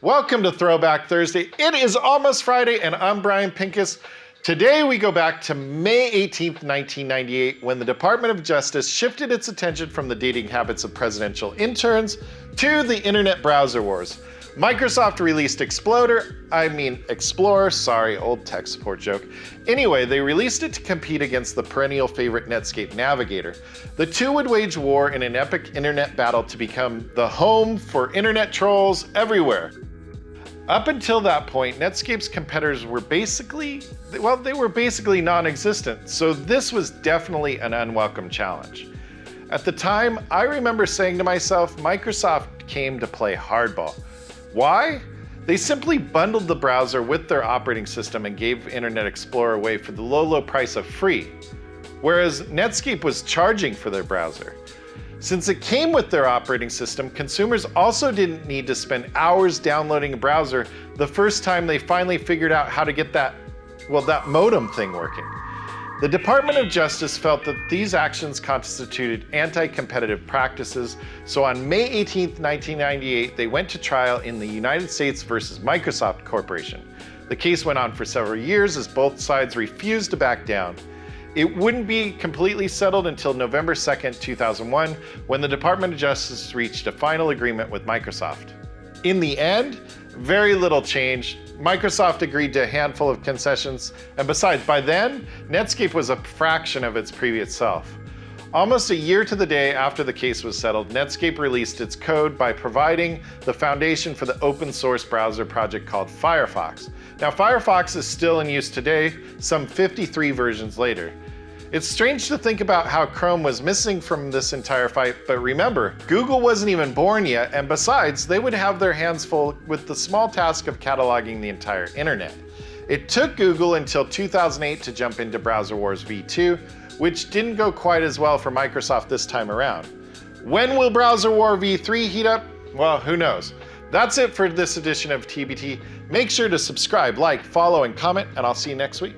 Welcome to Throwback Thursday. It is almost Friday, and I'm Brian Pincus. Today we go back to May 18th, 1998, when the Department of Justice shifted its attention from the dating habits of presidential interns to the internet browser wars. Microsoft released Explorer, sorry, old tech support joke. Anyway, they released it to compete against the perennial favorite Netscape Navigator. The two would wage war in an epic internet battle to become the home for internet trolls everywhere. Up until that point, Netscape's competitors were basically non-existent, so this was definitely an unwelcome challenge. At the time, I remember saying to myself, Microsoft came to play hardball. Why? They simply bundled the browser with their operating system and gave Internet Explorer away for the low price of free, whereas Netscape was charging for their browser. Since it came with their operating system, consumers also didn't need to spend hours downloading a browser the first time they finally figured out how to get that modem thing working. The Department of Justice felt that these actions constituted anti-competitive practices, so on May 18, 1998, they went to trial in the United States versus Microsoft Corporation. The case went on for several years as both sides refused to back down. It wouldn't be completely settled until November 2nd, 2001, when the Department of Justice reached a final agreement with Microsoft. In the end, very little changed. Microsoft agreed to a handful of concessions, and besides, by then, Netscape was a fraction of its previous self. Almost a year to the day after the case was settled, Netscape released its code by providing the foundation for the open source browser project called Firefox. Now, Firefox is still in use today, some 53 versions later. It's strange to think about how Chrome was missing from this entire fight, but remember, Google wasn't even born yet, and besides, they would have their hands full with the small task of cataloging the entire internet. It took Google until 2008 to jump into Browser Wars v2, which didn't go quite as well for Microsoft this time around. When will Browser War v3 heat up? Well, who knows? That's it for this edition of TBT. Make sure to subscribe, like, follow, and comment, and I'll see you next week.